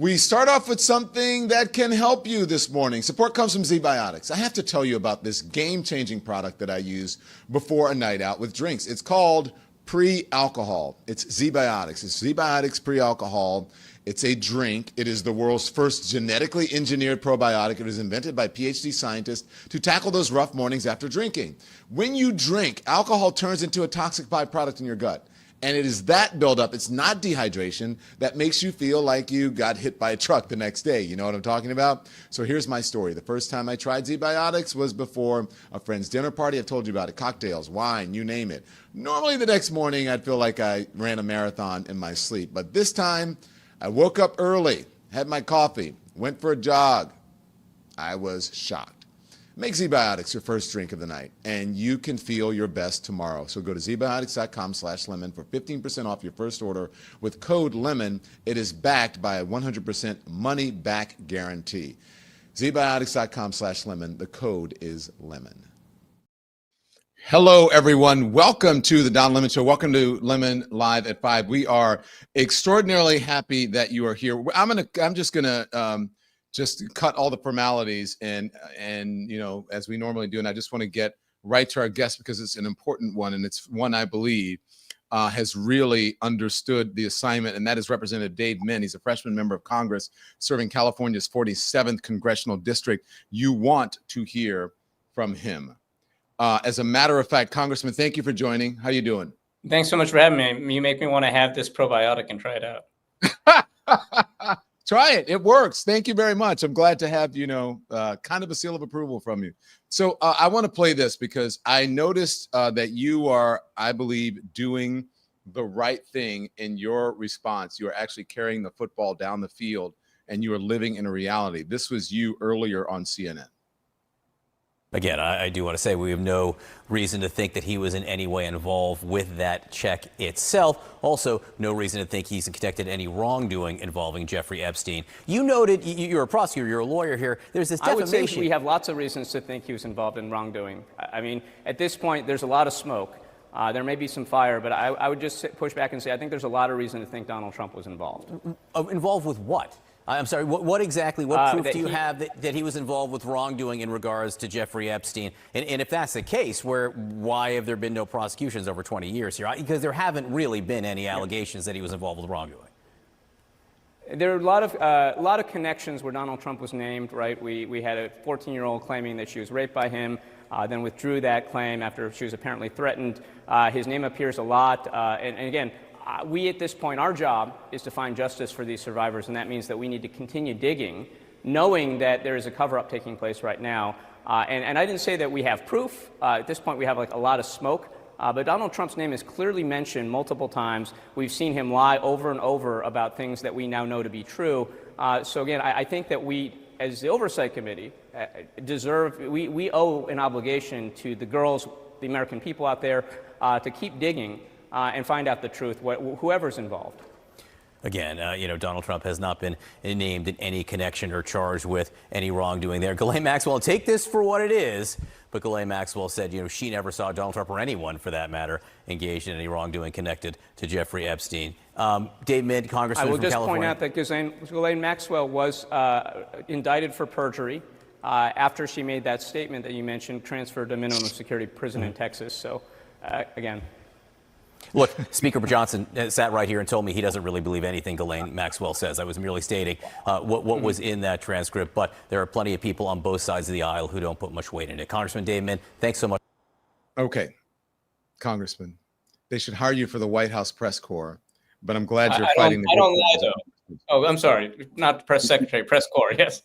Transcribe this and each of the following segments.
We start off with something that can help you this morning. Support comes from ZBiotics. I have to tell you about this game-changing product that I use before a night out with drinks. It's called Pre-Alcohol. It's ZBiotics. It's ZBiotics Pre-Alcohol. It's a drink. It is the world's first genetically engineered probiotic. It was invented by PhD scientists to tackle those rough mornings after drinking. When you drink, alcohol turns into a toxic byproduct in your gut. And it is that buildup, it's not dehydration, that makes you feel like you got hit by a truck the next day. You know what I'm talking about? So here's my story. The first time I tried ZBiotics was before a friend's dinner party. I've told you about it. Cocktails, wine, you name it. Normally the next morning I'd feel like I ran a marathon in my sleep. But this time I woke up early, had my coffee, went for a jog. I was shocked. Make ZBiotics your first drink of the night, and you can feel your best tomorrow. So go to zbiotics.com/lemon for 15% off your first order with code LEMON. It is backed by a 100% money-back guarantee. zbiotics.com/lemon. The code is LEMON. Hello, everyone. Welcome to the Don Lemon Show. Welcome to Lemon Live at 5. We are extraordinarily happy that you are here. I'm just gonna just cut all the formalities and you know, as we normally do. And I just want to get right to our guest because it's an important one, and it's one I believe has really understood the assignment, and that is Representative Dave Min. He's a freshman member of Congress serving California's 47th congressional district. You want to hear from him. As a matter of fact, Congressman, thank you for joining. How you doing? Thanks so much for having me. You make me want to have this probiotic and try it out. Try it. It works. Thank you very much. I'm glad to have, kind of a seal of approval from you. So I want to play this because I noticed that you are, I believe, doing the right thing in your response. You are actually carrying the football down the field, and you are living in a reality. This was you earlier on CNN. Again, I do want to say we have no reason to think that he was in any way involved with that check itself. Also, no reason to think he's connected to any wrongdoing involving Jeffrey Epstein. You noted, you're a prosecutor, you're a lawyer here. There's this defamation. I would say we have lots of reasons to think he was involved in wrongdoing. I mean, at this point, there's a lot of smoke. There may be some fire, but I would just push back and say I think there's a lot of reason to think Donald Trump was involved. Involved with what? I'm sorry, what exactly, what proof do you have that he was involved with wrongdoing in regards to Jeffrey Epstein? And if that's the case, why have there been no prosecutions over 20 years here? Because there haven't really been any allegations that he was involved with wrongdoing. There are a lot of connections where Donald Trump was named, right? We had a 14-year-old claiming that she was raped by him, then withdrew that claim after she was apparently threatened. His name appears a lot, and again, we at this point, our job is to find justice for these survivors, and that means that we need to continue digging, knowing that there is a cover-up taking place right now. And I didn't say that we have proof. At this point, we have like a lot of smoke. But Donald Trump's name is clearly mentioned multiple times. We've seen him lie over and over about things that we now know to be true. So again, I think that we, as the Oversight Committee, we owe an obligation to the girls, the American people out there, to keep digging and find out the truth, whoever's involved. Again, Donald Trump has not been named in any connection or charged with any wrongdoing there. Ghislaine Maxwell, take this for what it is, but Ghislaine Maxwell said, she never saw Donald Trump or anyone, for that matter, engaged in any wrongdoing connected to Jeffrey Epstein. Dave Min, Congressman from California. I will just point out that Ghislaine Maxwell was indicted for perjury after she made that statement that you mentioned, transferred to minimum security prison in Texas. So, again. Look, Speaker Johnson sat right here and told me he doesn't really believe anything Ghislaine Maxwell says. I was merely stating what was in that transcript, but there are plenty of people on both sides of the aisle who don't put much weight in it. Congressman Dave Min, thanks so much. Okay, Congressman, they should hire you for the White House press corps, but I'm glad you're fighting. I don't lie, though. Oh, I'm sorry, not press secretary, press corps, yes.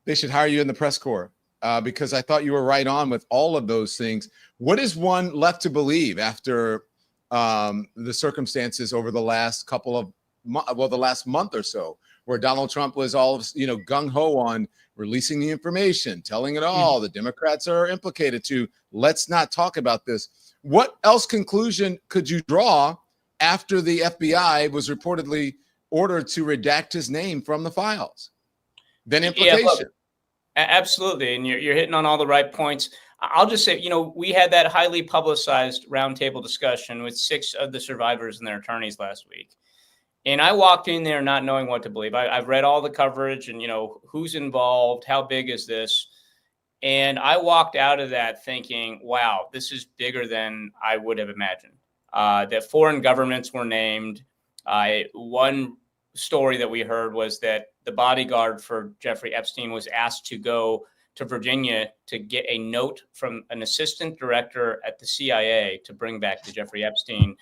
They should hire you in the press corps. Because I thought you were right on with all of those things. What is one left to believe after the circumstances over the last the last month or so, where Donald Trump was all, gung-ho on releasing the information, telling it all, the Democrats are implicated too, let's not talk about this. What else conclusion could you draw after the FBI was reportedly ordered to redact his name from the files? Then implication. Yeah, absolutely, and you're hitting on all the right points. I'll just say, we had that highly publicized roundtable discussion with 6 of the survivors and their attorneys last week. And I walked in there not knowing what to believe. I've read all the coverage and, who's involved, how big is this? And I walked out of that thinking, wow, this is bigger than I would have imagined. That foreign governments were named. One story that we heard was that the bodyguard for Jeffrey Epstein was asked to go to Virginia to get a note from an assistant director at the CIA to bring back to Jeffrey Epstein.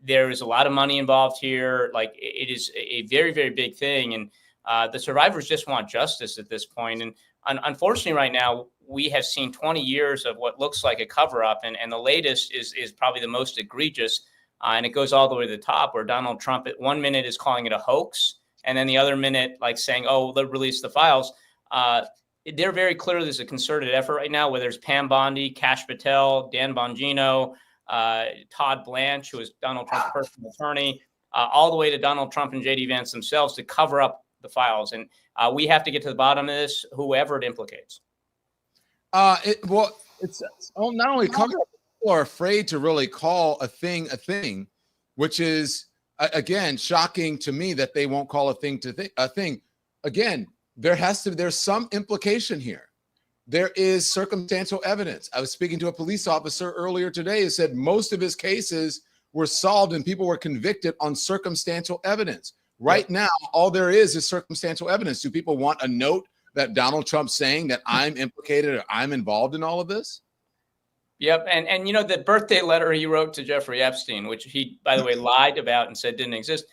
There is a lot of money involved here. Like, it is a very, very big thing. And the survivors just want justice at this point. And unfortunately, right now, we have seen 20 years of what looks like a cover up. And the latest is probably the most egregious. And it goes all the way to the top, where Donald Trump at 1 minute is calling it a hoax. And then the other minute, like, saying, oh, they'll release the files. They're very clear there's a concerted effort right now, where there's Pam Bondi, Kash Patel, Dan Bongino, Todd Blanche, who is Donald Trump's personal attorney, all the way to Donald Trump and J.D. Vance themselves to cover up the files. And we have to get to the bottom of this, whoever it implicates. It's not only cover up, people are afraid to really call a thing, which is, again, shocking to me that they won't call a thing a thing. Again, there's some implication here. There is circumstantial evidence. I was speaking to a police officer earlier today who said most of his cases were solved and people were convicted on circumstantial evidence. Right now, all there is circumstantial evidence. Do people want a note that Donald Trump's saying that I'm implicated or I'm involved in all of this? Yep. And the birthday letter he wrote to Jeffrey Epstein, which he, by the way, lied about and said didn't exist.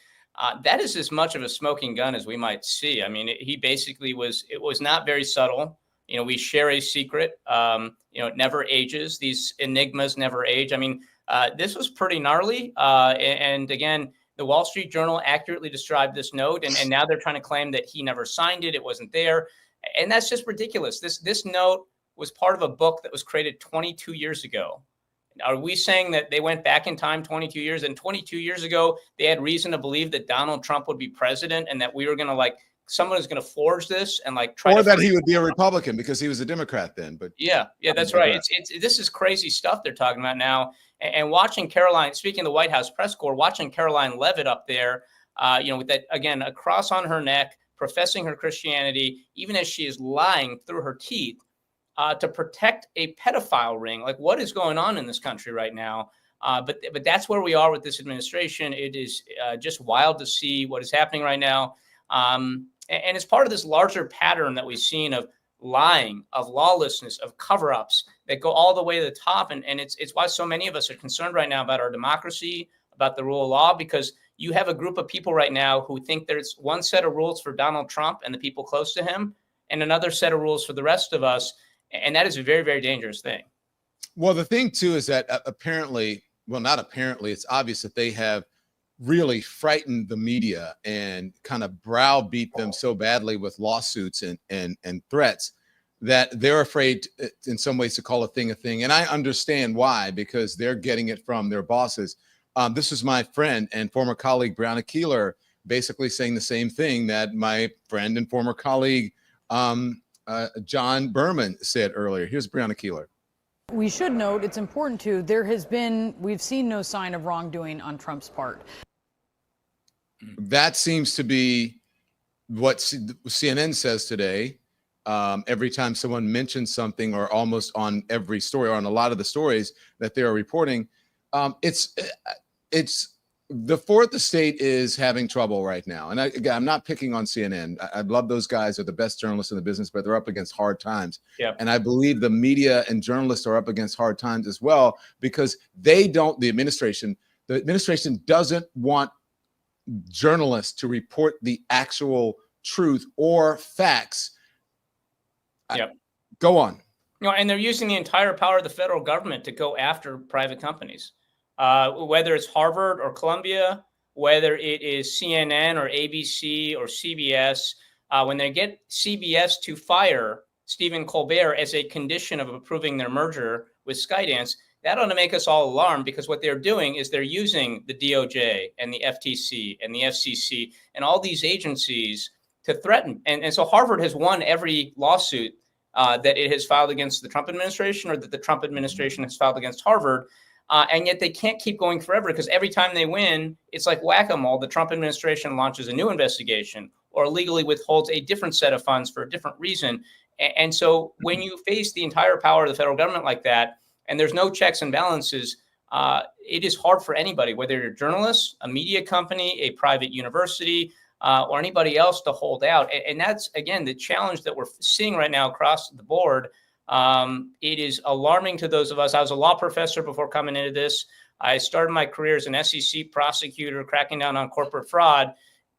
That is as much of a smoking gun as we might see. I mean, he basically it was not very subtle. We share a secret. It never ages. These enigmas never age. I mean, this was pretty gnarly. And again, the Wall Street Journal accurately described this note, and now they're trying to claim that he never signed it. It wasn't there. And that's just ridiculous. This note was part of a book that was created 22 years ago. Are we saying that they went back in time 22 years, and 22 years ago, they had reason to believe that Donald Trump would be president and that we were going to someone is going to forge this and try or to, that he would be a Republican because he was a Democrat then. But yeah, that's right. This is crazy stuff they're talking about now. And watching Caroline, speaking of the White House press corps, watching Caroline Leavitt up there, with that, again, a cross on her neck, professing her Christianity, even as she is lying through her teeth to protect a pedophile ring. Like, what is going on in this country right now? But that's where we are with this administration. It is just wild to see what is happening right now. And it's part of this larger pattern that we've seen of lying, of lawlessness, of cover-ups that go all the way to the top. And it's why so many of us are concerned right now about our democracy, about the rule of law, because you have a group of people right now who think there's one set of rules for Donald Trump and the people close to him, and another set of rules for the rest of us. And that is a very, very dangerous thing. Well, the thing, too, is that not apparently, it's obvious that they have really frightened the media and kind of browbeat them so badly with lawsuits and threats that they're afraid in some ways to call a thing. And I understand why, because they're getting it from their bosses. This is my friend and former colleague, Breonna Keeler, basically saying the same thing that my friend and former colleague, John Berman, said earlier. Here's Breonna Keeler. We should note, it's important too, we've seen no sign of wrongdoing on Trump's part. That seems to be what CNN says today. Every time someone mentions something, or almost on every story, or on a lot of the stories that they are reporting, it's the fourth estate is having trouble right now. And again, I'm not picking on CNN. I love those guys. They're the best journalists in the business, but they're up against hard times. Yep. And I believe the media and journalists are up against hard times as well, because the administration doesn't want journalists to report the actual truth or facts. Yep. Go on. And they're using the entire power of the federal government to go after private companies. Whether it's Harvard or Columbia, whether it is CNN or ABC or CBS, when they get CBS to fire Stephen Colbert as a condition of approving their merger with Skydance, that ought to make us all alarmed, because what they're doing is they're using the DOJ and the FTC and the FCC and all these agencies to threaten. And so Harvard has won every lawsuit that it has filed against the Trump administration, or that the Trump administration has filed against Harvard. And yet they can't keep going forever, because every time they win, it's like whack-a-mole. The Trump administration launches a new investigation or illegally withholds a different set of funds for a different reason. And so when you face the entire power of the federal government like that, and there's no checks and balances, it is hard for anybody, whether you're a journalist, a media company, a private university, or anybody else, to hold out. And that's, again, the challenge that we're seeing right now across the board. It is alarming to those of us. I was a law professor before coming into this. I started my career as an SEC prosecutor, cracking down on corporate fraud.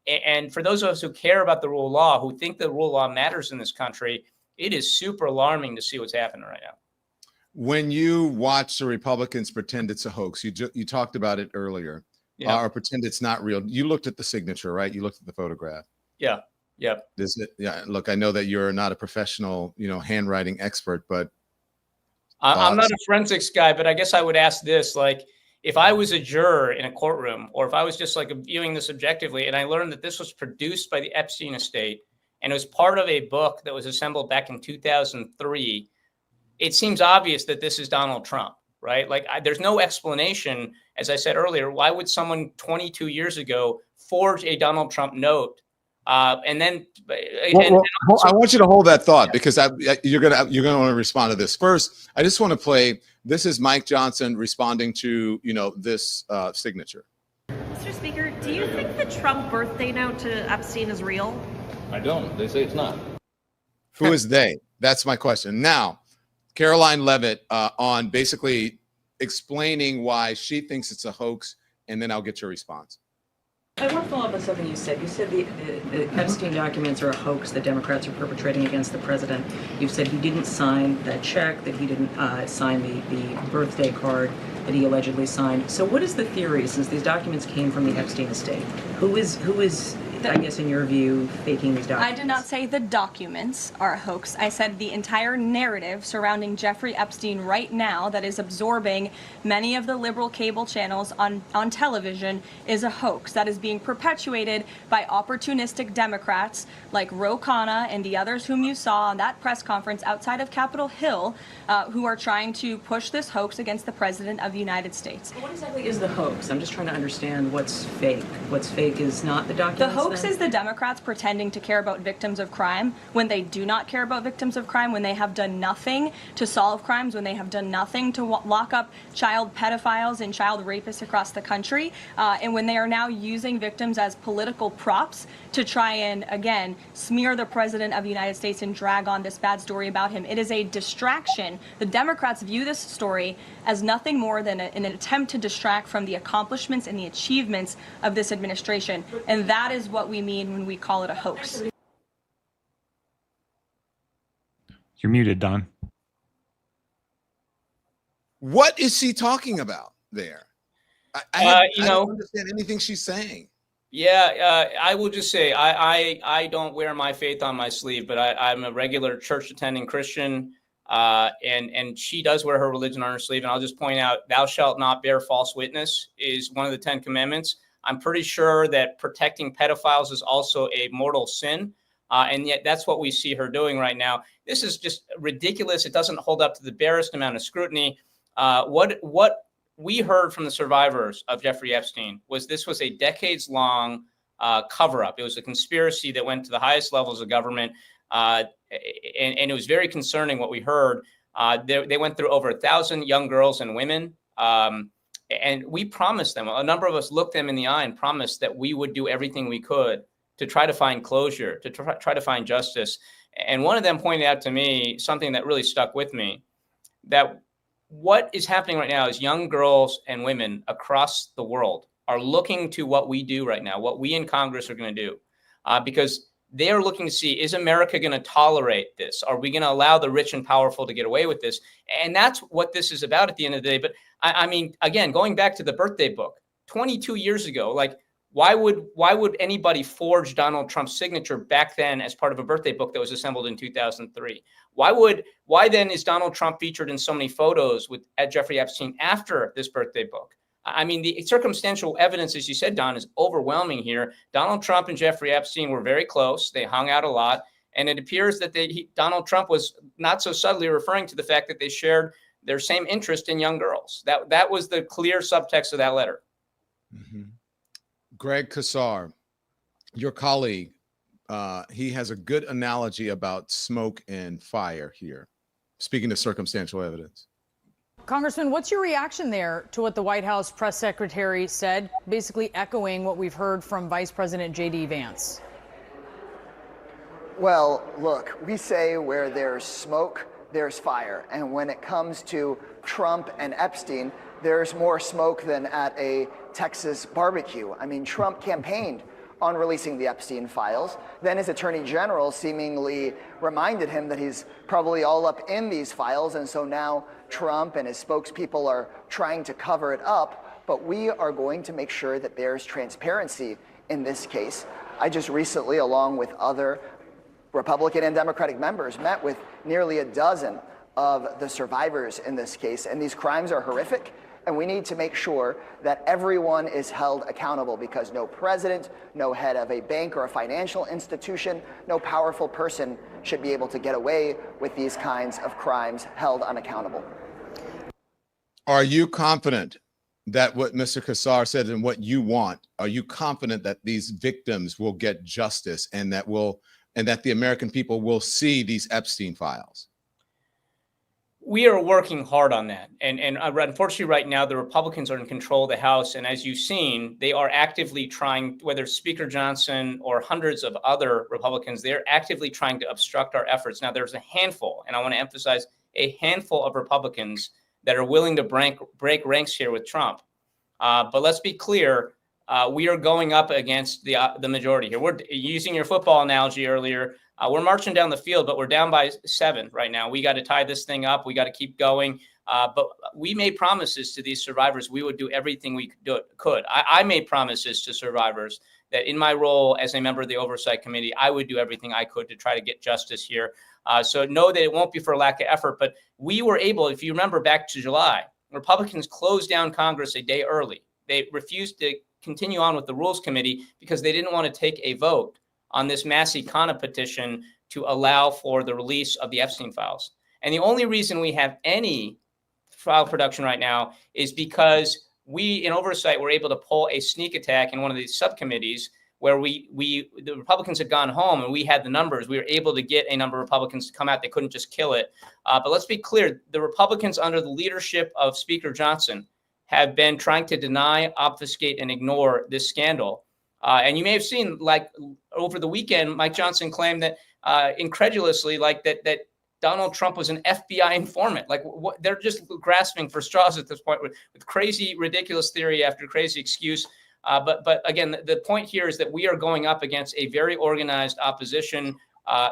And for those of us who care about the rule of law, who think the rule of law matters in this country, it is super alarming to see what's happening right now. When you watch the Republicans pretend it's a hoax, you talked about it earlier, or pretend it's not real. You looked at the signature, right? You looked at the photograph. Yeah. Yep. Yeah. Look, I know that you're not a professional, handwriting expert, but I'm not a forensics guy, but I guess I would ask this: like, if I was a juror in a courtroom, or if I was just like viewing this objectively, and I learned that this was produced by the Epstein estate and it was part of a book that was assembled back in 2003, it seems obvious that this is Donald Trump, right? Like, there's no explanation. As I said earlier, why would someone 22 years ago forge a Donald Trump note? And then I want you to hold that thought, because you're gonna want to respond to this. First, I just want to play. This is Mike Johnson responding to this signature. Mr. Speaker, do you think the Trump birthday note to Epstein is real? I don't. They say it's not. Who is they? That's my question. Now, Caroline Levitt on basically explaining why she thinks it's a hoax, and then I'll get your response. I want to follow up on something you said. You said the Epstein documents are a hoax that Democrats are perpetrating against the president. You've said he didn't sign that check, that he didn't sign the birthday card that he allegedly signed. So what is the theory, since these documents came from the Epstein estate? Who is I guess, in your view, faking these documents? I did not say the documents are a hoax. I said the entire narrative surrounding Jeffrey Epstein right now that is absorbing many of the liberal cable channels on television is a hoax that is being perpetuated by opportunistic Democrats like Ro Khanna and the others whom you saw on that press conference outside of Capitol Hill, who are trying to push this hoax against the President of the United States. What exactly is the hoax? I'm just trying to understand what's fake. What's fake is not the documents. The hoax is the Democrats pretending to care about victims of crime when they do not care about victims of crime, when they have done nothing to solve crimes, when they have done nothing to lock up child pedophiles and child rapists across the country, and when they are now using victims as political props to try and, again, smear the President of the United States and drag on this bad story about him. It is a distraction. The Democrats view this story as nothing more than an attempt to distract from the accomplishments and the achievements of this administration. And that is what we mean when we call it a hoax. You're muted, Don. What is she talking about there? I don't understand anything she's saying. Yeah, I will just say I don't wear my faith on my sleeve, but I'm a regular church attending Christian, and she does wear her religion on her sleeve. And I'll just point out, thou shalt not bear false witness is one of the 10 commandments. I'm pretty sure that protecting pedophiles is also a mortal sin. And yet that's what we see her doing right now. This is just ridiculous. It doesn't hold up to the barest amount of scrutiny. What we heard from the survivors of Jeffrey Epstein was this was a decades-long cover-up. It was a conspiracy that went to the highest levels of government, and it was very concerning what we heard. They went through over 1,000 young girls and women, and we promised them, a number of us looked them in the eye and promised that we would do everything we could to try to find closure, to try to find justice. And one of them pointed out to me something that really stuck with me, that what is happening right now is young girls and women across the world are looking to what we do right now, what we in Congress are going to do, because they are looking to see, is America going to tolerate this? Are we going to allow the rich and powerful to get away with this? And that's what this is about at the end of the day. But I mean, again, going back to the birthday book, 22 years ago, like, why would anybody forge Donald Trump's signature back then as part of a birthday book that was assembled in 2003? Why then is Donald Trump featured in so many photos at Jeffrey Epstein after this birthday book? I mean, the circumstantial evidence, as you said, Don, is overwhelming here. Donald Trump and Jeffrey Epstein were very close. They hung out a lot. And it appears that Donald Trump was not so subtly referring to the fact that they shared their same interest in young girls. That was the clear subtext of that letter. Mm-hmm. Greg Casar, your colleague, he has a good analogy about smoke and fire here, speaking of circumstantial evidence. Congressman, what's your reaction there to what the White House press secretary said, basically echoing what we've heard from Vice President J.D. Vance? Well, look, we say where there's smoke, there's fire. And when it comes to Trump and Epstein, there's more smoke than at a Texas barbecue. I mean, Trump campaigned on releasing the Epstein files. Then his attorney general seemingly reminded him that he's probably all up in these files. And so now Trump and his spokespeople are trying to cover it up. But we are going to make sure that there's transparency in this case. I just recently, along with other Republican and Democratic members, met with nearly a dozen of the survivors in this case. And these crimes are horrific. And we need to make sure that everyone is held accountable, because no president, no head of a bank or a financial institution, no powerful person should be able to get away with these kinds of crimes held unaccountable. Are you confident that what Mr. Casar said and what you want, are you confident that these victims will get justice and that the American people will see these Epstein files? We are working hard on that. And unfortunately, right now, the Republicans are in control of the House. And as you've seen, they are actively trying, whether it's Speaker Johnson or hundreds of other Republicans, they're actively trying to obstruct our efforts. Now, there's a handful, and I want to emphasize a handful of Republicans that are willing to break ranks here with Trump. But let's be clear, we are going up against the majority here. We're using your football analogy earlier. We're marching down the field, but we're down by 7 right now. We got to tie this thing up. We got to keep going. But we made promises to these survivors. We would do everything we could. I made promises to survivors that in my role as a member of the Oversight Committee, I would do everything I could to try to get justice here. So know that it won't be for lack of effort. But we were able, if you remember back to July, Republicans closed down Congress a day early. They refused to continue on with the Rules Committee because they didn't want to take a vote on this Massie petition to allow for the release of the Epstein files. And the only reason we have any file production right now is because we in Oversight were able to pull a sneak attack in one of these subcommittees where the Republicans had gone home and we had the numbers. We were able to get a number of Republicans to come out. They couldn't just kill it. But let's be clear, the Republicans under the leadership of Speaker Johnson have been trying to deny, obfuscate, and ignore this scandal. And you may have seen, like over the weekend, Mike Johnson claimed that incredulously, like that Donald Trump was an FBI informant. Like they're just grasping for straws at this point with crazy, ridiculous theory after crazy excuse. But again, the point here is that we are going up against a very organized opposition,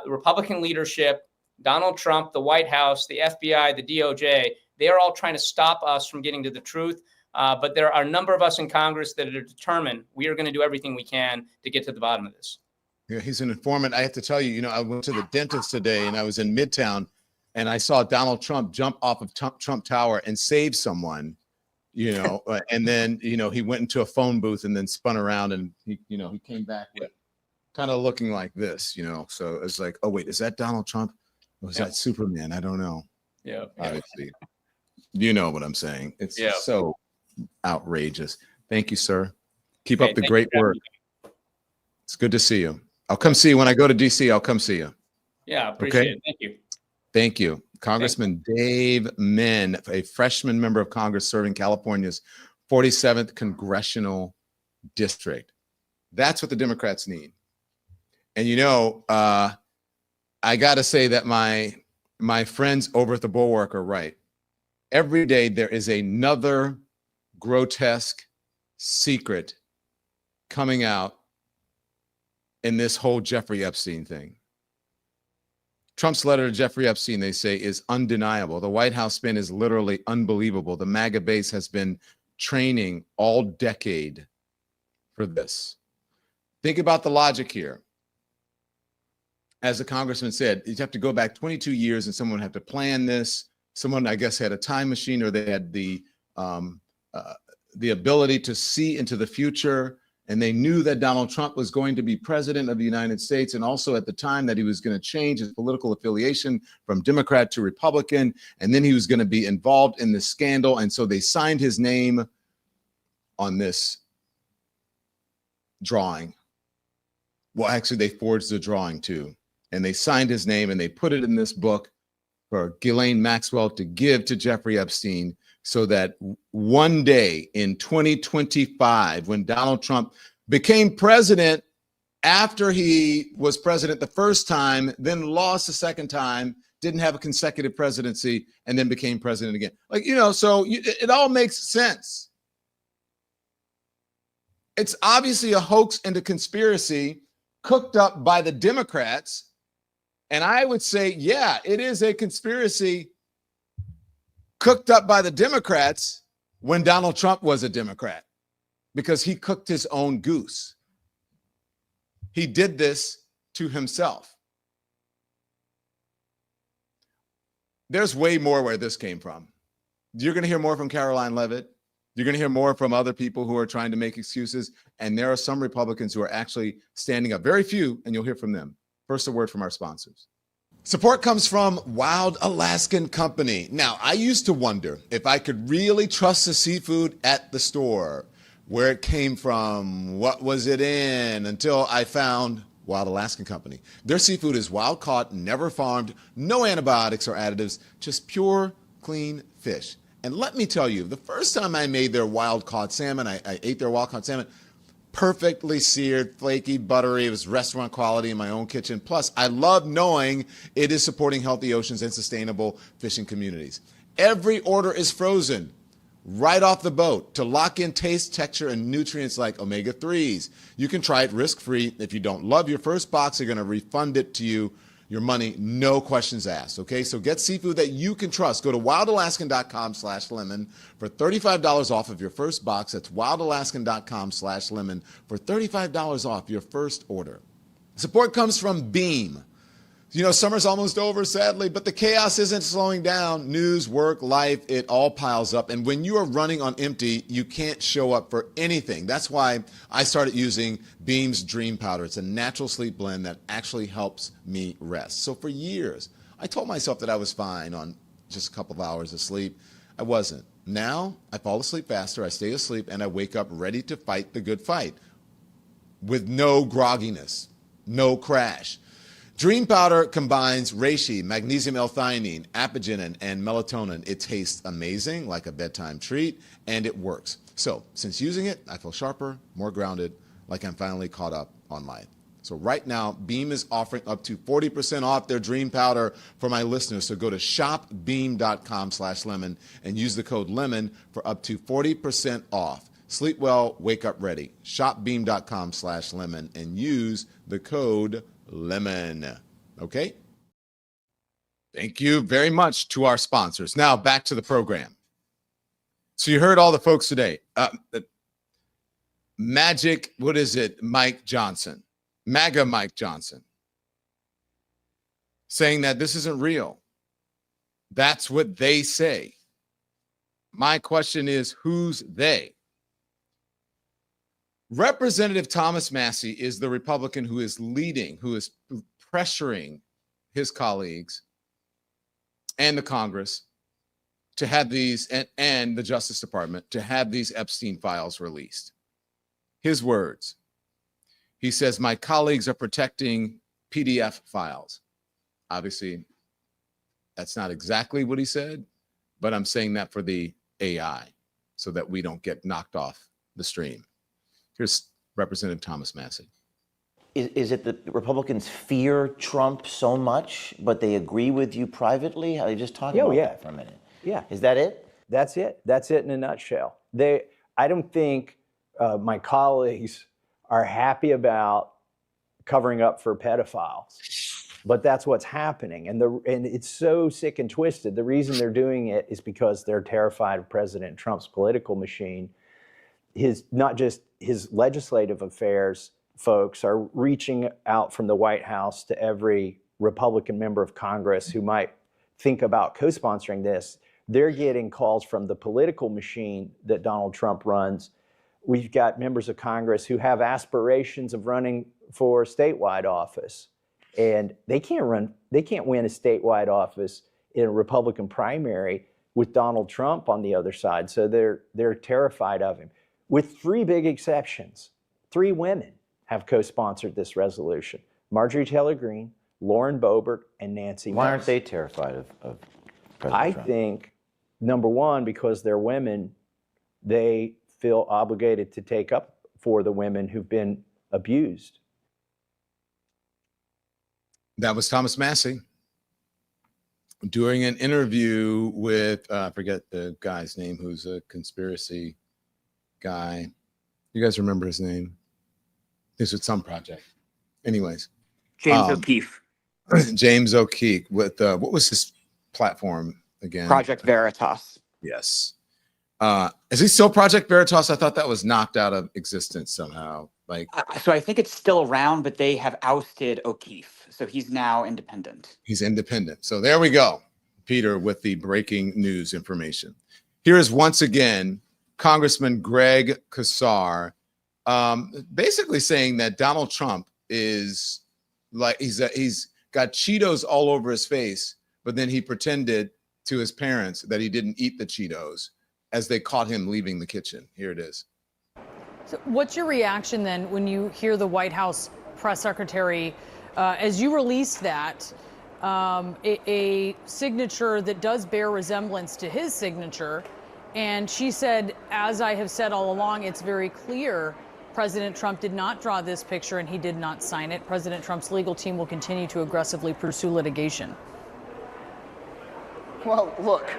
Republican leadership, Donald Trump, the White House, the FBI, the DOJ. They are all trying to stop us from getting to the truth. But there are a number of us in Congress that are determined we are going to do everything we can to get to the bottom of this. Yeah, he's an informant. I have to tell you, I went to the dentist today and I was in Midtown and I saw Donald Trump jump off of Trump Tower and save someone, and then, he went into a phone booth and then spun around and he came back with kind of looking like this, so it's like, oh, wait, is that Donald Trump? Or is that Superman? I don't know. Yeah. Obviously. You know what I'm saying? It's so outrageous. Thank you, sir. Keep up the great work. It's good to see you. I'll come see you when I go to DC. I'll come see you. Yeah, appreciate it. Thank you. Thank you. Congressman Dave Min, a freshman member of Congress serving California's 47th congressional district. That's what the Democrats need. And I got to say that my friends over at the Bulwark are right. Every day there is another grotesque secret coming out in this whole Jeffrey Epstein thing. Trump's letter to Jeffrey Epstein, they say, is undeniable. The White House spin is literally unbelievable. The MAGA base has been training all decade for this. Think about the logic here. As the congressman said, you have to go back 22 years and someone had to plan this. Someone, I guess, had a time machine or they had the ability to see into the future And they knew that Donald Trump was going to be president of the United States, and also at the time that he was going to change his political affiliation from Democrat to Republican, and then he was going to be involved in this scandal. And so they signed his name on this drawing. Well, actually, they forged the drawing too. And they signed his name and they put it in this book for Ghislaine Maxwell to give to Jeffrey Epstein, so that one day in 2025, when Donald Trump became president, after he was president the first time, then lost the second time, didn't have a consecutive presidency, and then became president again. It all makes sense. It's obviously a hoax and a conspiracy cooked up by the Democrats. And I would say, yeah, it is a conspiracy cooked up by the Democrats when Donald Trump was a Democrat, because he cooked his own goose. He did this to himself. There's way more where this came from. You're going to hear more from Caroline Leavitt. You're going to hear more from other people who are trying to make excuses. And there are some Republicans who are actually standing up. Very few, and you'll hear from them. First, a word from our sponsors. Support comes from Wild Alaskan Company. Now, I used to wonder if I could really trust the seafood at the store, where it came from, what was it in, until I found Wild Alaskan Company. Their seafood is wild caught, never farmed, no antibiotics or additives, just pure, clean fish. And let me tell you, the first time I made their wild caught salmon, I ate their wild caught salmon, perfectly seared, flaky, buttery. It was restaurant quality in my own kitchen. Plus, I love knowing it is supporting healthy oceans and sustainable fishing communities. Every order is frozen right off the boat to lock in taste, texture, and nutrients like omega-3s. You can try it risk-free. If you don't love your first box, they're going to refund it to you, your money, no questions asked. Okay, so get seafood that you can trust. Go to wildalaskan.com/lemon for $35 off of your first box. That's wildalaskan.com/lemon for $35 off your first order. Support comes from Beam. You know, summer's almost over, sadly, but the chaos isn't slowing down. News, work, life, it all piles up. And when you are running on empty, you can't show up for anything. That's why I started using Beam's Dream Powder. It's a natural sleep blend that actually helps me rest. So for years, I told myself that I was fine on just a couple of hours of sleep. I wasn't. Now, I fall asleep faster, I stay asleep, and I wake up ready to fight the good fight with no grogginess, no crash. Dream Powder combines reishi, magnesium L-theanine, apigenin, and melatonin. It tastes amazing, like a bedtime treat, and it works. So, since using it, I feel sharper, more grounded, like I'm finally caught up on life. So right now, Beam is offering up to 40% off their Dream Powder for my listeners. So go to shopbeam.com/lemon and use the code LEMON for up to 40% off. Sleep well, wake up ready. Shopbeam.com/lemon and use the code LEMON. Okay? Thank you very much to our sponsors. Now back to the program. So you heard all the folks today. Magic, what is it? Mike Johnson. MAGA Mike Johnson. Saying that this isn't real. That's what they say. My question is, who's they? Representative Thomas Massie is the Republican who is leading, who is pressuring his colleagues and the Congress to have these, and the Justice Department, to have these Epstein files released. His words. He says, my colleagues are protecting PDF files. Obviously, that's not exactly what he said, but I'm saying that for the AI so that we don't get knocked off the stream. Here's Representative Thomas Massie. Is it that Republicans fear Trump so much, but they agree with you privately? How you just talk about that for a minute? Yeah. Is that it? That's it. That's it in a nutshell. I don't think my colleagues are happy about covering up for pedophiles, but that's what's happening. And it's so sick and twisted. The reason they're doing it is because they're terrified of President Trump's political machine. Not just his legislative affairs folks are reaching out from the White House to every Republican member of Congress who might think about co-sponsoring this. They're getting calls from the political machine that Donald Trump runs, we've got members of Congress who have aspirations of running for statewide office, and they can't win a statewide office in a Republican primary with Donald Trump on the other side. So they're terrified of him. With three big exceptions, three women have co-sponsored this resolution: Marjorie Taylor Greene, Lauren Boebert, and Nancy Mace. Why aren't they terrified of President Trump? I think, number one, because they're women, they feel obligated to take up for the women who've been abused. That was Thomas Massie during an interview with, I forget the guy's name, who's a conspiracy guy. You guys remember his name? This was some project. Anyways. James O'Keefe. James O'Keefe with, what was his platform again? Project Veritas. Yes. Is he still Project Veritas? I thought that was knocked out of existence somehow. Like, so I think it's still around, but they have ousted O'Keefe, so he's now independent. He's independent. So there we go, Peter, with the breaking news information. Here is once again Congressman Greg Casar, basically saying that Donald Trump is like he's got Cheetos all over his face, but then he pretended to his parents that he didn't eat the Cheetos as they caught him leaving the kitchen. Here it is. So what's your reaction then when you hear the White House press secretary, as you released that, a signature that does bear resemblance to his signature, and she said, as I have said all along, it's very clear President Trump did not draw this picture and he did not sign it. President Trump's legal team will continue to aggressively pursue litigation. Well, look,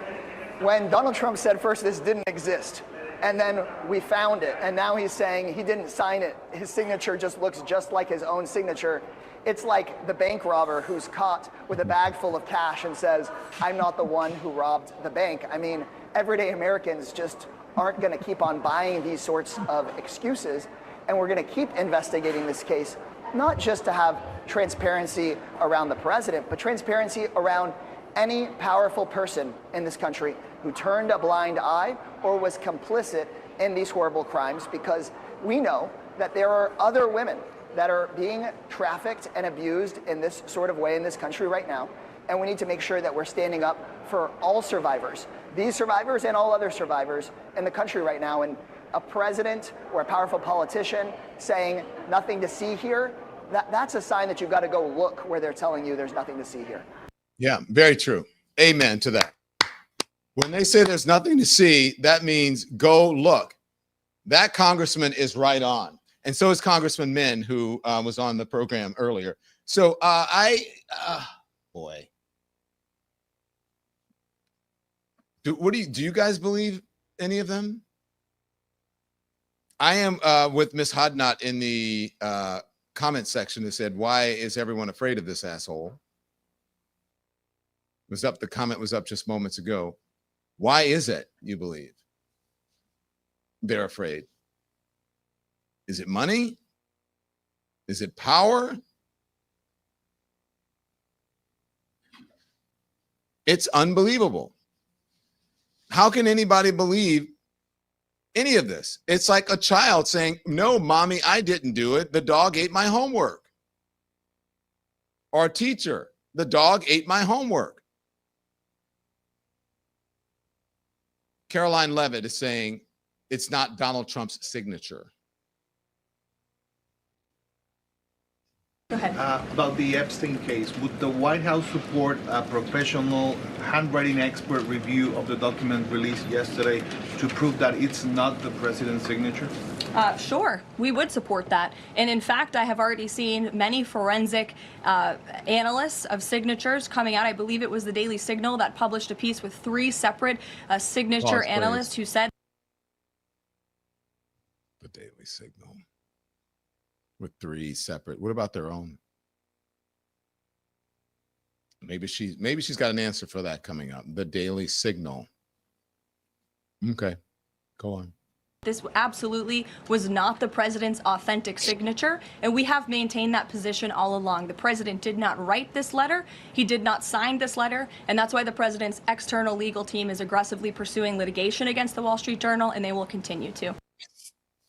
when Donald Trump said first this didn't exist, and then we found it, and now he's saying he didn't sign it, his signature just looks just like his own signature. It's like the bank robber who's caught with a bag full of cash and says, I'm not the one who robbed the bank. I mean, everyday Americans just aren't going to keep on buying these sorts of excuses, and we're going to keep investigating this case, not just to have transparency around the president, but transparency around any powerful person in this country who turned a blind eye or was complicit in these horrible crimes, because we know that there are other women that are being trafficked and abused in this sort of way in this country right now. And we need to make sure that we're standing up for all survivors, these survivors and all other survivors in the country right now. And a president or a powerful politician saying nothing to see here, that's a sign that you've got to go look where they're telling you there's nothing to see here. Yeah, very true. Amen to that. When they say there's nothing to see, that means go look. That congressman is right on. And so is Congressman Min, who was on the program earlier. So boy. Do you guys believe any of them? I am with Miss Hodnott in the comment section who said, why is everyone afraid of this asshole? The comment was up just moments ago. Why is it, you believe, they're afraid? Is it money? Is it power? It's unbelievable. How can anybody believe any of this? It's like a child saying, no, mommy, I didn't do it. The dog ate my homework. Or a teacher, the dog ate my homework. Caroline Levitt is saying it's not Donald Trump's signature. Go ahead. About the Epstein case, would the White House support a professional handwriting expert review of the document released yesterday to prove that it's not the president's signature? Sure, we would support that. And in fact, I have already seen many forensic analysts of signatures coming out. I believe it was the Daily Signal that published a piece with 3 separate signature analysts who said. The Daily Signal. With 3 separate. What about their own? Maybe she's got an answer for that coming up. The Daily Signal. Okay, go on. This absolutely was not the president's authentic signature, and we have maintained that position all along. The president did not write this letter. He did not sign this letter, and that's why the president's external legal team is aggressively pursuing litigation against the Wall Street Journal, and they will continue to.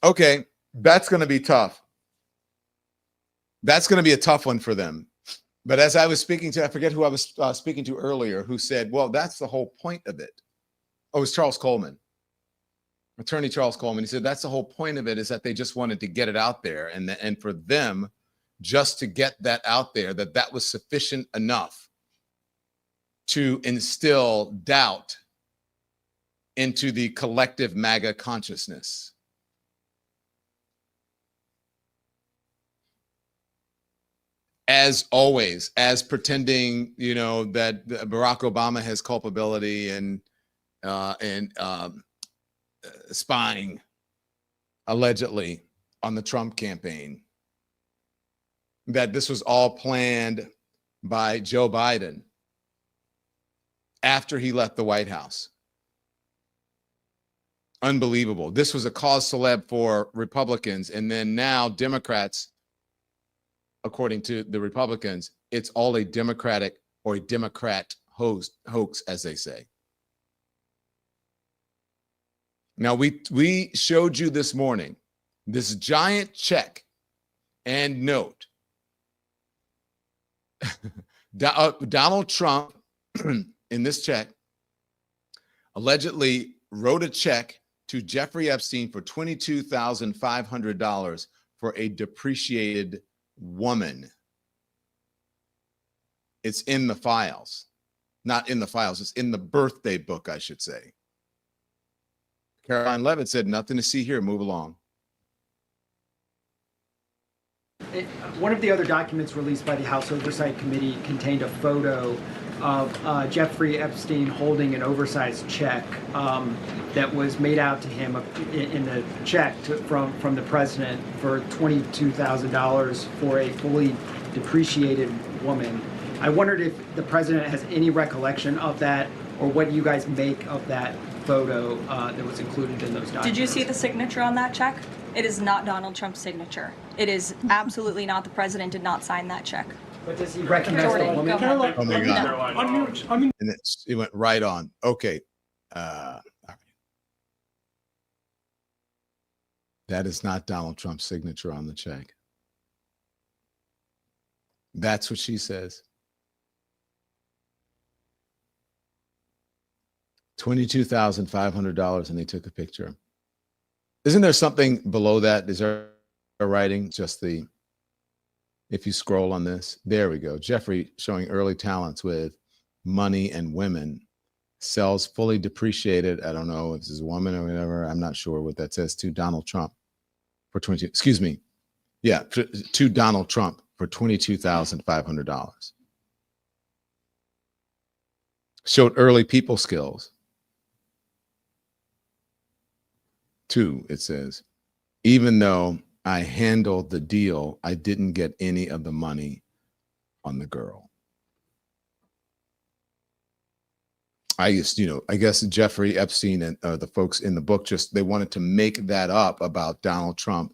Okay, that's going to be tough. That's going to be a tough one for them. But as I was speaking to, I forget who I was speaking to earlier, who said, well, that's the whole point of it. Oh, it was Charles Coleman, Attorney Charles Coleman. He said, that's the whole point of it, is that they just wanted to get it out there. And for them just to get that out there, that was sufficient enough to instill doubt into the collective MAGA consciousness. As always, as pretending, that Barack Obama has culpability and spying allegedly on the Trump campaign, that this was all planned by Joe Biden after he left the White House. Unbelievable. This was a cause célèbre for Republicans, and then now Democrats, according to the Republicans, it's all a Democratic or a Democrat hoax, as they say. Now, we showed you this morning this giant check and note. Donald Trump, in this check, allegedly wrote a check to Jeffrey Epstein for $22,500 for a depreciated woman. It's in the files. Not in the files, it's in the birthday book, I should say. Caroline Levitt said, nothing to see here, move along. One of the other documents released by the House Oversight Committee contained a photo of Jeffrey Epstein holding an oversized check that was made out to him in the check from the president for $22,000 for a fully depreciated woman. I wondered if the president has any recollection of that, or what you guys make of that photo that was included in those documents. Did you see the signature on that check? It is not Donald Trump's signature. It is absolutely not. The president did not sign that check. But does he recognize Jordan, the woman? go ahead. Oh my God. And it went right on. Okay. That is not Donald Trump's signature on the check. That's what she says. $22,500, and they took a picture. Isn't there something below that? Is there a writing? Just if you scroll on this, there we go. Jeffrey showing early talents with money and women, sells fully depreciated, I don't know if this is a woman or whatever, I'm not sure what that says, to Donald Trump for to Donald Trump for $22,500. Showed early people skills. 2, it says, even though I handled the deal, I didn't get any of the money on the girl. I guess Jeffrey Epstein and the folks in the book they wanted to make that up about Donald Trump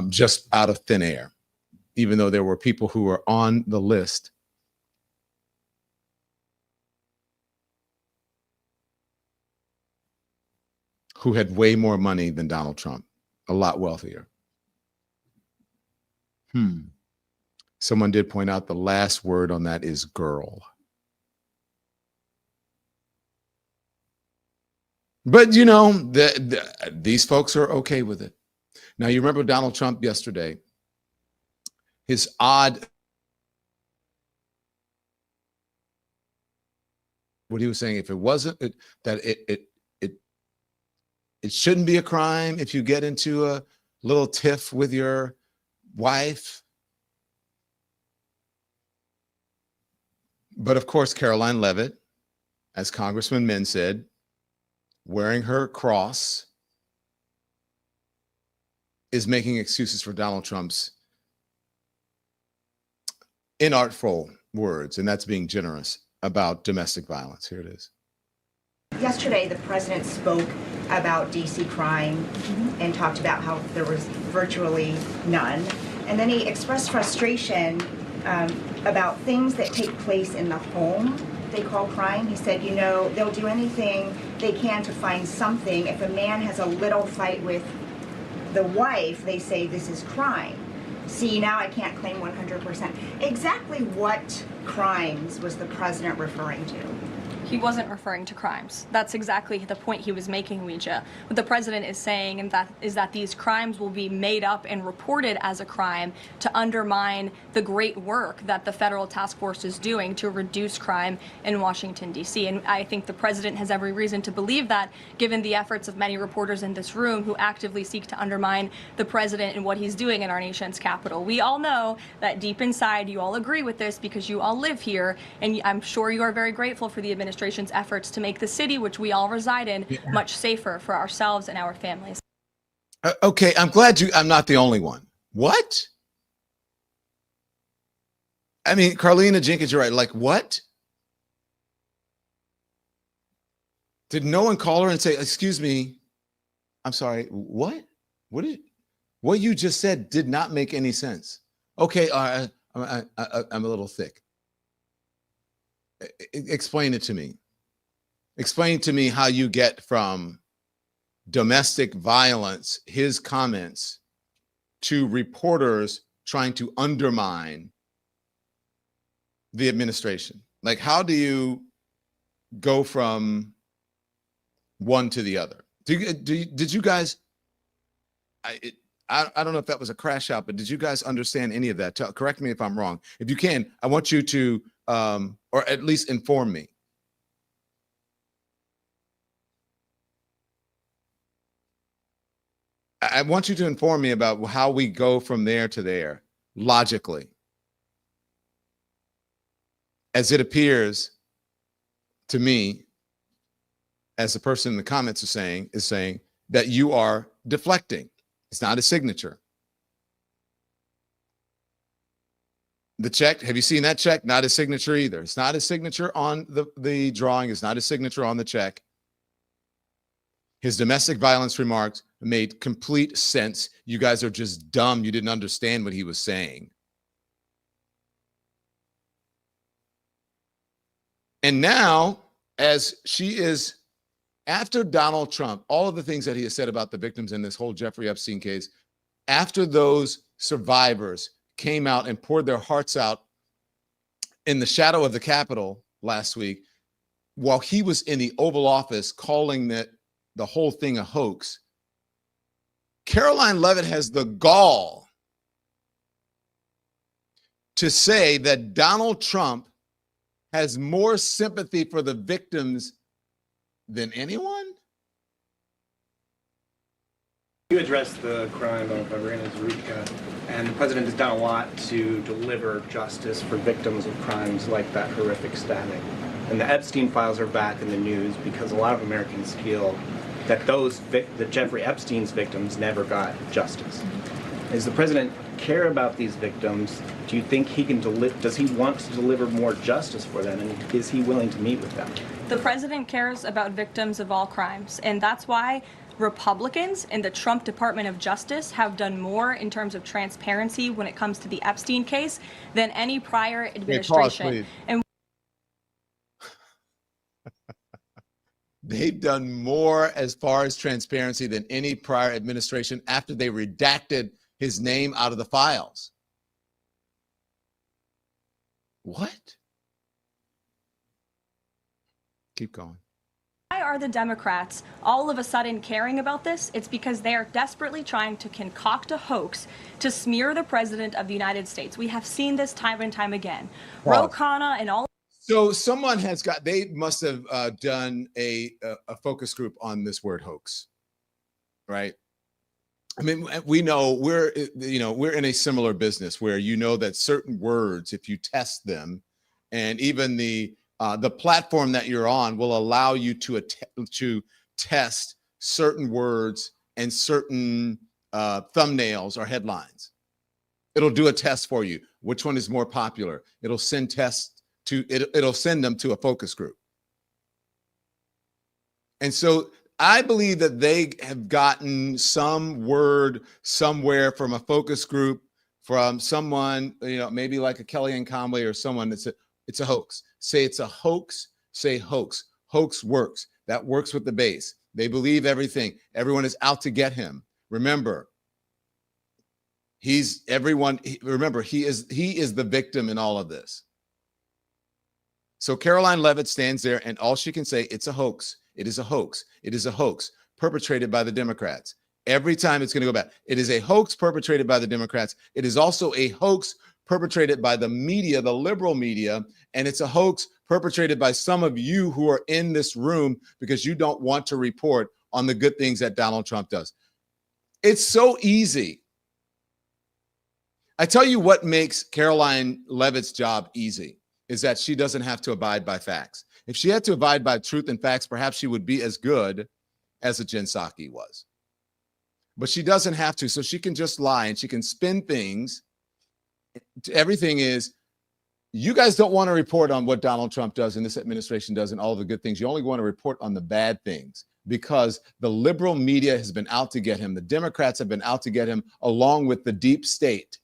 just out of thin air, even though there were people who were on the list who had way more money than Donald Trump, a lot wealthier. Someone did point out the last word on that is girl. But, these folks are okay with it. Now, you remember Donald Trump yesterday, his odd, what he was saying, if it wasn't, it shouldn't be a crime if you get into a little tiff with your wife. But of course, Caroline Levitt, as Congressman Min said, wearing her cross, is making excuses for Donald Trump's inartful words, and that's being generous about domestic violence. Here it is. Yesterday, the president spoke about DC crime and talked about how there was virtually none. And then he expressed frustration about things that take place in the home they call crime. He said, they'll do anything they can to find something. If a man has a little fight with the wife, they say this is crime. See, now I can't claim 100%. Exactly what crimes was the president referring to? He wasn't referring to crimes. That's exactly the point he was making, Ouija. What the president is saying is that these crimes will be made up and reported as a crime to undermine the great work that the federal task force is doing to reduce crime in Washington, D.C. And I think the president has every reason to believe that, given the efforts of many reporters in this room who actively seek to undermine the president and what he's doing in our nation's capital. We all know that deep inside you all agree with this because you all live here, and I'm sure you are very grateful for the administration's efforts to make the city, which we all reside in, much safer for ourselves and our families. Okay, I'm glad I'm not the only one. What? I mean, Carlina Jenkins, you're right. Like, what? Did no one call her and say, excuse me, I'm sorry, what? What you just said did not make any sense. Okay, I'm a little thick. Explain it to me. Explain to me how you get from domestic violence, his comments, to reporters trying to undermine the administration. Like, how do you go from one to the other? Did you guys, I don't know if that was a crash out, but did you guys understand any of that? Correct me if I'm wrong. If you can, I want you to, or at least inform me. I want you to inform me about how we go from there to there, logically. As it appears to me, as the person in the comments is saying that you are deflecting. It's not a signature. The check, have you seen that check? Not a signature either. It's not a signature on the drawing. It's not a signature on the check. His domestic violence remarks made complete sense. You guys are just dumb. You didn't understand what he was saying. And now, as she is, after Donald Trump, all of the things that he has said about the victims in this whole Jeffrey Epstein case, after those survivors came out and poured their hearts out in the shadow of the Capitol last week, while he was in the Oval Office calling the whole thing a hoax, Caroline Leavitt has the gall to say that Donald Trump has more sympathy for the victims than anyone? You addressed the crime of Irina Zurika, and the president has done a lot to deliver justice for victims of crimes like that horrific stabbing. And the Epstein files are back in the news because a lot of Americans feel that that Jeffrey Epstein's victims never got justice. Does the president care about these victims? Do you think he can does he want to deliver more justice for them, and is he willing to meet with them? The president cares about victims of all crimes, and that's why Republicans in the Trump Department of Justice have done more in terms of transparency when it comes to the Epstein case than any prior administration. Wait, pause, and they've done more as far as transparency than any prior administration after they redacted his name out of the files. What? Keep going. Why are the Democrats all of a sudden caring about this? It's because they are desperately trying to concoct a hoax to smear the president of the United States. We have seen this time and time again. Ro Khanna and all. So someone they must have done a focus group on this word hoax, right? I mean, we know we're in a similar business where you know that certain words, if you test them, and even the platform that you're on will allow you to test certain words and certain thumbnails or headlines. It'll do a test for you. Which one is more popular? It'll send it'll send them to a focus group. And so I believe that they have gotten some word somewhere from a focus group, from someone, maybe like a Kellyanne Conway or someone that's it's a hoax. Say it's a hoax, say hoax. Hoax works. That works with the base. They believe everything. Everyone is out to get him. Remember, He's everyone. Remember, he is the victim in all of this. So Caroline Leavitt stands there, and all she can say, it's a hoax. It is a hoax. It is a hoax perpetrated by the Democrats. Every time it's going to go back. It is a hoax perpetrated by the Democrats. It is also a hoax perpetrated by the media, the liberal media, and it's a hoax perpetrated by some of you who are in this room because you don't want to report on the good things that Donald Trump does. It's so easy. I tell you what makes Caroline Leavitt's job easy is that she doesn't have to abide by facts. If she had to abide by truth and facts, perhaps she would be as good as a Jen Psaki was. But she doesn't have to, so she can just lie and she can spin things. Everything is, you guys don't want to report on what Donald Trump does and this administration does and all the good things. You only want to report on the bad things because the liberal media has been out to get him. The Democrats have been out to get him along with the deep state.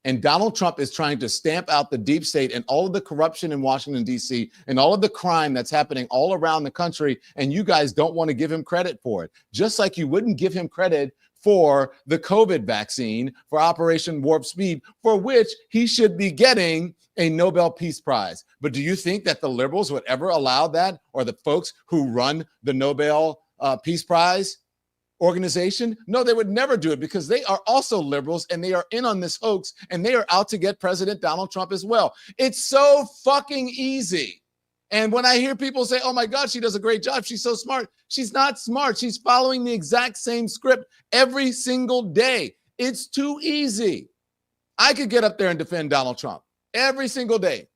And Donald Trump is trying to stamp out the deep state and all of the corruption in Washington, D.C., and all of the crime that's happening all around the country. And you guys don't want to give him credit for it. Just like you wouldn't give him credit for the COVID vaccine, for Operation Warp Speed, for which he should be getting a Nobel Peace Prize. But do you think that the liberals would ever allow that, or the folks who run the Nobel Peace Prize organization? No, they would never do it because they are also liberals and they are in on this hoax and they are out to get President Donald Trump as well. It's so fucking easy. And when I hear people say, oh my God, she does a great job, she's so smart. She's not smart. She's following the exact same script every single day. It's too easy. I could get up there and defend Donald Trump every single day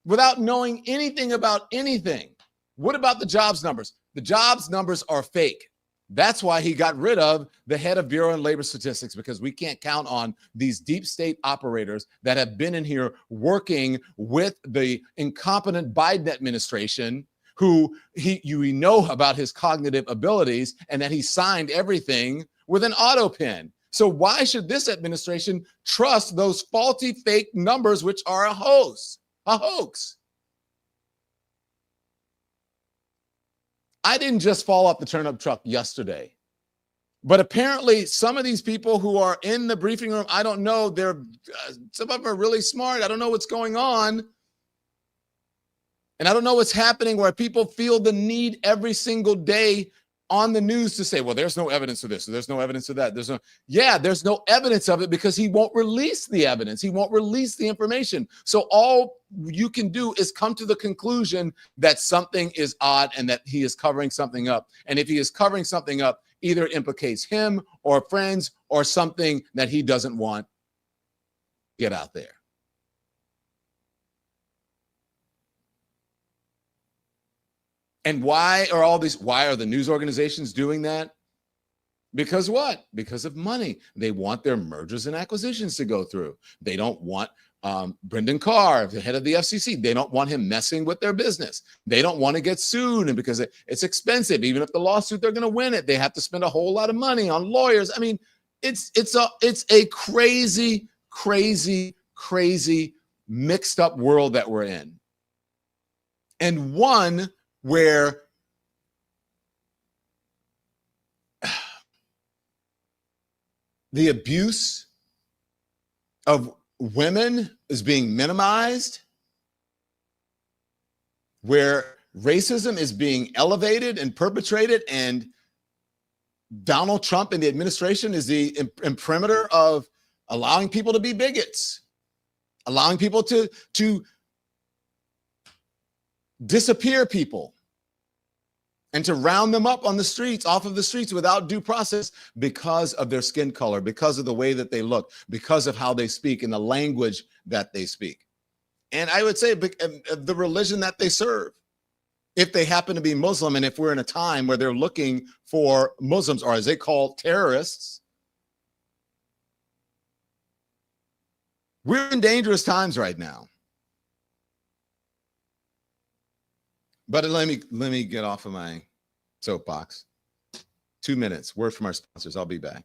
without knowing anything about anything. What about the jobs numbers? The jobs numbers are fake. That's why he got rid of the head of Bureau of Labor Statistics, because we can't count on these deep state operators that have been in here working with the incompetent Biden administration, who we know about his cognitive abilities and that he signed everything with an auto pen. So why should this administration trust those faulty fake numbers, which are a hoax? I didn't just fall off the turnip truck yesterday, but apparently some of these people who are in the briefing room, I don't know, some of them are really smart. I don't know what's going on. And I don't know what's happening where people feel the need every single day on the news to say, well, there's no evidence of this, or there's no evidence of that. There's no evidence of it because he won't release the evidence. He won't release the information. So all you can do is come to the conclusion that something is odd and that he is covering something up. And if he is covering something up, either it implicates him or friends or something that he doesn't want to get out there. And why are the news organizations doing that? Because what? Because of money. They want their mergers and acquisitions to go through. They don't want Brendan Carr, the head of the FCC. They don't want him messing with their business. They don't want to get sued, and because it's expensive. Even if the lawsuit, they're going to win it. They have to spend a whole lot of money on lawyers. I mean, it's a crazy, crazy, crazy mixed up world that we're in. And one where the abuse of women is being minimized, where racism is being elevated and perpetrated, and Donald Trump and the administration is the imprimatur of allowing people to be bigots, allowing people to disappear people and to round them up on the streets, off of the streets without due process because of their skin color, because of the way that they look, because of how they speak and the language that they speak. And I would say the religion that they serve, if they happen to be Muslim, and if we're in a time where they're looking for Muslims, or as they call terrorists, we're in dangerous times right now. But let me get off of my soapbox. 2 minutes. Word from our sponsors. I'll be back.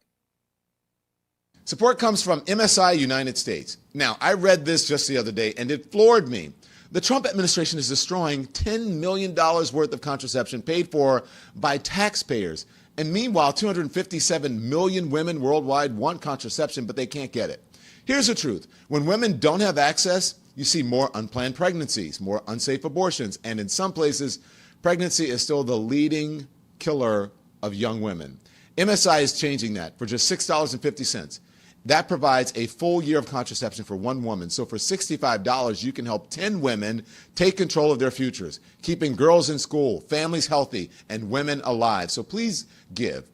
Support comes from MSI United States. Now, I read this just the other day, and it floored me. The Trump administration is destroying $10 million worth of contraception paid for by taxpayers. And meanwhile, 257 million women worldwide want contraception, but they can't get it. Here's the truth. When women don't have access, you see more unplanned pregnancies, more unsafe abortions, and in some places, pregnancy is still the leading killer of young women. MSI is changing that for just $6.50. That provides a full year of contraception for one woman. So for $65, you can help 10 women take control of their futures, keeping girls in school, families healthy, and women alive. So please give.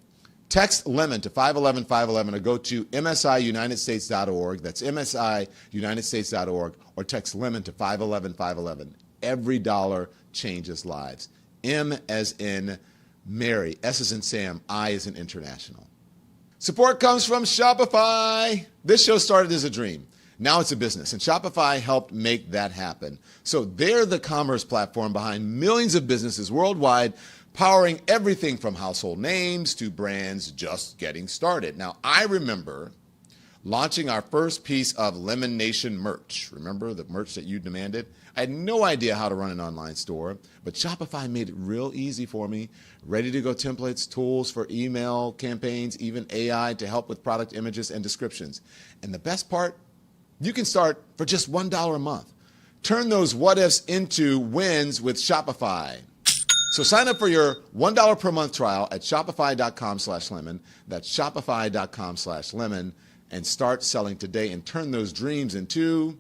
Text LEMON to 511-511 or go to msiunitedstates.org. That's msiunitedstates.org, or text LEMON to 511-511. Every dollar changes lives. M as in Mary, S as in Sam, I as in international. Support comes from Shopify. This show started as a dream. Now it's a business, and Shopify helped make that happen. So they're the commerce platform behind millions of businesses worldwide, powering everything from household names to brands just getting started. Now, I remember launching our first piece of Lemon Nation merch. Remember the merch that you demanded? I had no idea how to run an online store, but Shopify made it real easy for me. Ready-to-go templates, tools for email campaigns, even AI to help with product images and descriptions. And the best part, you can start for just $1 a month. Turn those what-ifs into wins with Shopify. So sign up for your $1 per month trial at shopify.com/lemon. That's shopify.com/lemon. And start selling today and turn those dreams into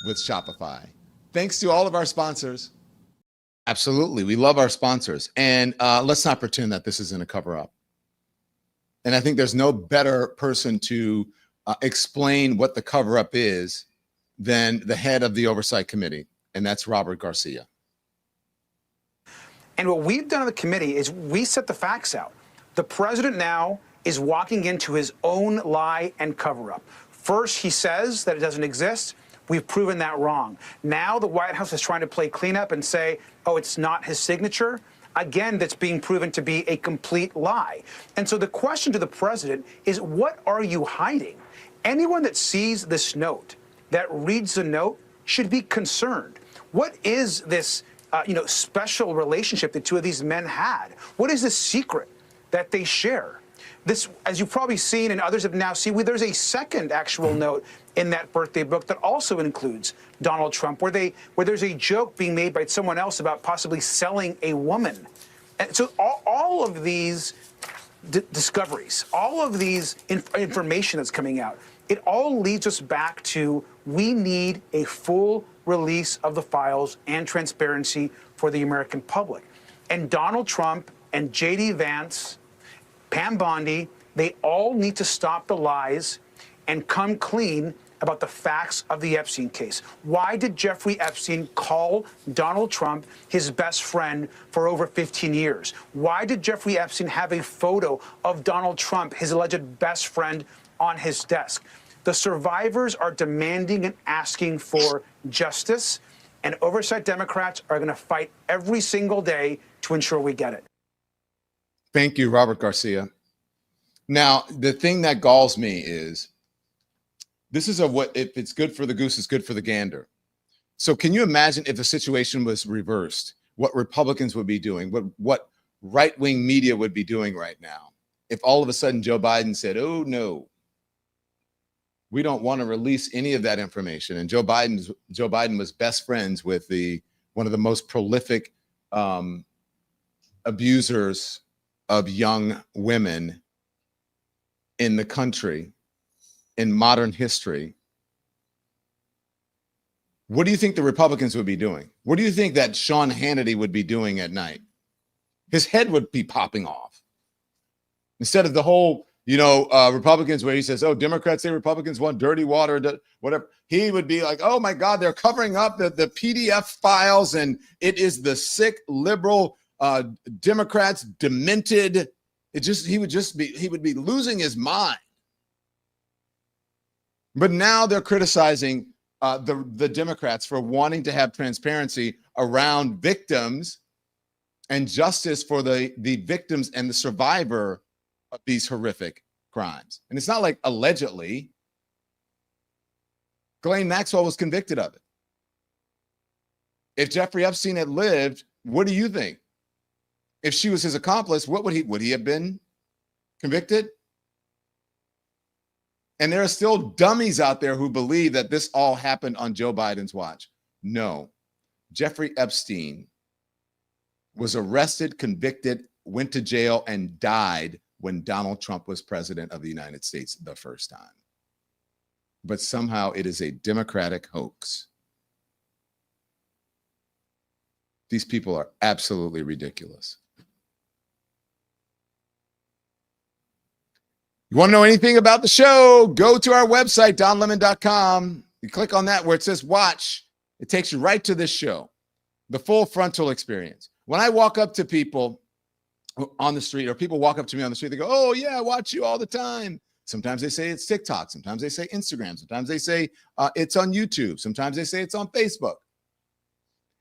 with Shopify. Thanks to all of our sponsors. Absolutely. We love our sponsors. And let's not pretend that this isn't a cover-up. And I think there's no better person to explain what the cover-up is than the head of the Oversight Committee, and that's Robert Garcia. And what we've done on the committee is we set the facts out. The president now is walking into his own lie and cover-up. First, he says that it doesn't exist. We've proven that wrong. Now the White House is trying to play cleanup and say, oh, it's not his signature. Again, that's being proven to be a complete lie. And so the question to the president is, what are you hiding? Anyone that sees this note, that reads the note, should be concerned. What is this special relationship the two of these men had? What is the secret that they share? This, as you've probably seen and others have now seen, there's a second actual note in that birthday book that also includes Donald Trump, where there's a joke being made by someone else about possibly selling a woman. And so all of these discoveries, all of these information that's coming out, it all leads us back to we need a full release of the files and transparency for the American public. And Donald Trump and J.D. Vance, Pam Bondi, they all need to stop the lies and come clean about the facts of the Epstein case. Why did Jeffrey Epstein call Donald Trump his best friend for over 15 years? Why did Jeffrey Epstein have a photo of Donald Trump, his alleged best friend, on his desk? The survivors are demanding and asking for justice, and Oversight Democrats are going to fight every single day to ensure we get it. Thank you, Robert Garcia. Now, the thing that galls me is this is if it's good for the goose, it's good for the gander. So can you imagine if the situation was reversed, what Republicans would be doing, what right-wing media would be doing right now? If all of a sudden Joe Biden said, oh, no, we don't want to release any of that information. And Joe Biden was best friends with one of the most prolific abusers of young women in the country in modern history. What do you think the Republicans would be doing? What do you think that Sean Hannity would be doing at night? His head would be popping off. Instead of the whole, Republicans where he says, oh, Democrats say Republicans want dirty water, whatever. He would be like, oh my God, they're covering up the PDF files and it is the sick liberal Democrats demented. He would be losing his mind. But now they're criticizing the Democrats for wanting to have transparency around victims and justice for the victims and the survivor of these horrific crimes. And it's not like allegedly. Ghislaine Maxwell was convicted of it. If Jeffrey Epstein had lived, what do you think? if she was his accomplice, what would he have been convicted? And there are still dummies out there who believe that this all happened on Joe Biden's watch. No. Jeffrey Epstein was arrested, convicted, went to jail, and died when Donald Trump was president of the United States the first time. But somehow it is a Democratic hoax. These people are absolutely ridiculous. You want to know anything about the show? Go to our website, donlemon.com. You click on that where it says watch. It takes you right to this show, the full frontal experience. When I walk up to people on the street, or people walk up to me on the street, they go, oh, yeah, I watch you all the time. Sometimes they say it's TikTok. Sometimes they say Instagram. Sometimes they say it's on YouTube. Sometimes they say it's on Facebook.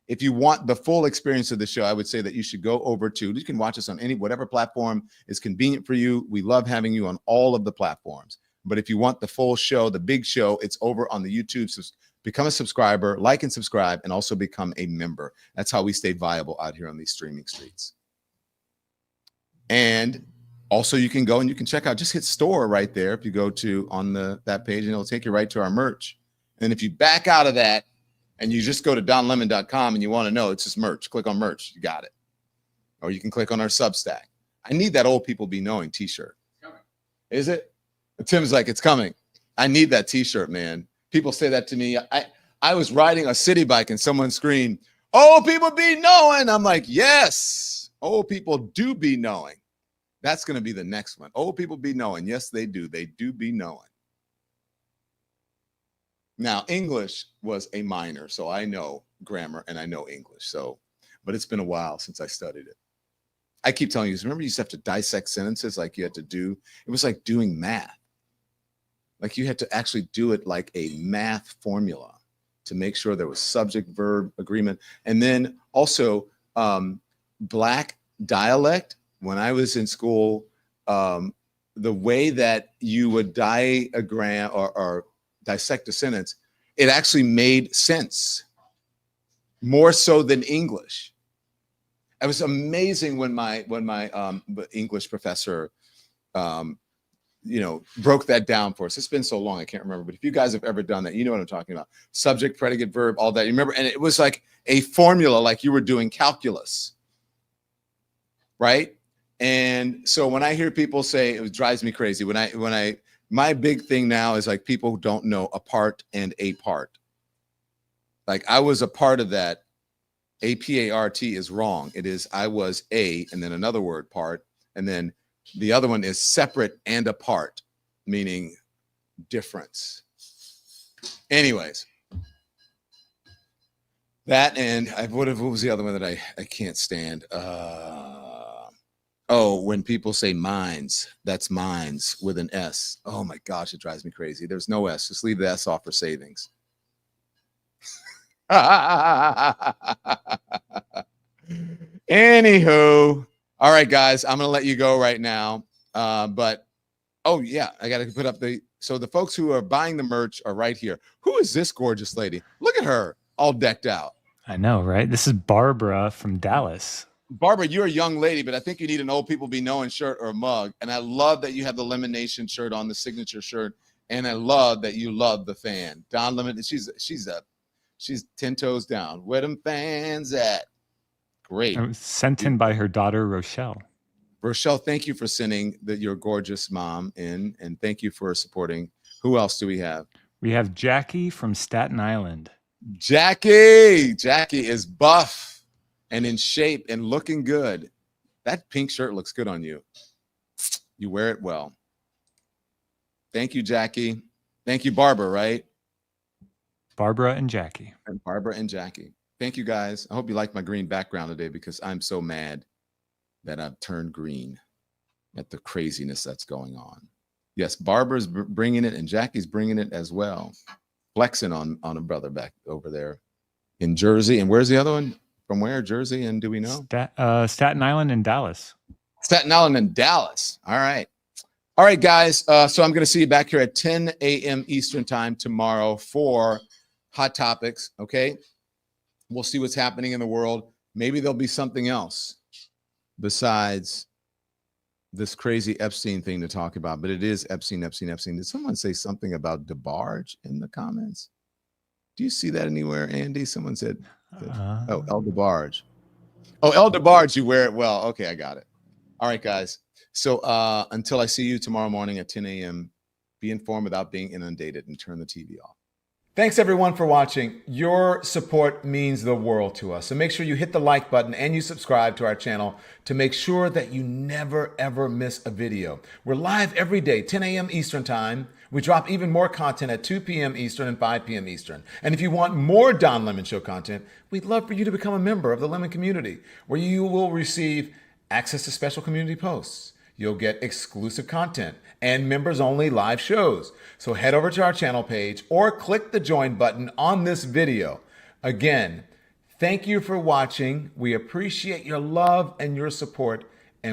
If you want the full experience of the show, I would say that you should go over to, you can watch us on whatever platform is convenient for you. We love having you on all of the platforms. But if you want the full show, the big show, it's over on the YouTube. So become a subscriber, like and subscribe, and also become a member. That's how we stay viable out here on these streaming streets. And also you can go and you can check out, just hit store right there. If you go to on that page, and it'll take you right to our merch. And if you back out of that and you just go to donlemon.com and you want to know, it's just merch. Click on merch. You got it. Or you can click on our Substack. I need that Old People Be Knowing t-shirt. Is it? Tim's like, it's coming. I need that t-shirt, man. People say that to me. I was riding a city bike and someone screamed, old people be knowing. I'm like, yes, old people do be knowing. That's going to be the next one. Old people be knowing. Yes, they do. They do be knowing. Now, English was a minor, so I know grammar and I know English. So, but it's been a while since I studied it. I keep telling you, remember you used to have to dissect sentences like you had to do. It was like doing math. Like you had to actually do it like a math formula to make sure there was subject, verb, agreement. And then also Black dialect. When I was in school, the way that you would diagram or dissect a sentence, it actually made sense more so than English. It was amazing when my English professor, broke that down for us. It's been so long, I can't remember. But if you guys have ever done that, you know what I'm talking about. Subject, predicate, verb, all that. You remember? And it was like a formula, like you were doing calculus, right? And so when I hear people say, it drives me crazy. My big thing now is like people don't know a part and a part. Like I was a part of that. A-P-A-R-T is wrong. It is I was a, and then another word, part, and then the other one is separate and apart, meaning difference. Anyways, that and what was the other one that I can't stand? When people say minds, that's minds with an S. Oh my gosh, it drives me crazy. There's no S. Just leave the S off for savings. Anywho, all right, guys, I'm gonna let you go right now. But oh yeah, I gotta put up the folks who are buying the merch are right here. Who is this gorgeous lady? Look at her, all decked out. I know, right? This is Barbara from Dallas. Barbara, you're a young lady, but I think you need an Old People Be Knowing shirt or a mug. And I love that you have the Lemon Nation shirt on, the signature shirt, and I love that you love the fan. Don Lemon, she's 10 toes down. Where them fans at? Great. It was sent in by her daughter, Rochelle. Rochelle, thank you for sending your gorgeous mom in, and thank you for supporting. Who else do we have? We have Jackie from Staten Island. Jackie is buff and in shape and looking good. That pink shirt looks good on you. You wear it well. Thank you, Jackie. Thank you, Barbara, right? Barbara and Jackie. And Barbara and Jackie. Thank you, guys. I hope you like my green background today because I'm so mad that I've turned green at the craziness that's going on. Yes, Barbara's bringing it and Jackie's bringing it as well. Flexing on a brother back over there in Jersey. And where's the other one? From where? Jersey, and do we know? Staten Island and Dallas. Staten Island and Dallas. All right. All right, guys. So I'm going to see you back here at 10 a.m. Eastern time tomorrow for Hot Topics, okay? We'll see what's happening in the world. Maybe there'll be something else. besides this crazy Epstein thing to talk about, but it is Epstein. Did someone say something about DeBarge in the comments? Do you see that anywhere, Andy? Someone said, oh, El DeBarge. Oh, El DeBarge, you wear it well. Okay, I got it. All right, guys. So until I see you tomorrow morning at 10 a.m., be informed without being inundated and turn the TV off. Thanks, everyone, for watching. Your support means the world to us. So make sure you hit the like button and you subscribe to our channel to make sure that you never, ever miss a video. We're live every day, 10 a.m. Eastern Time. We drop even more content at 2 p.m. Eastern and 5 p.m. Eastern. And if you want more Don Lemon Show content, we'd love for you to become a member of the Lemon community, where you will receive access to special community posts. You'll get exclusive content and members-only live shows. So head over to our channel page or click the join button on this video. Again, thank you for watching. We appreciate your love and your support.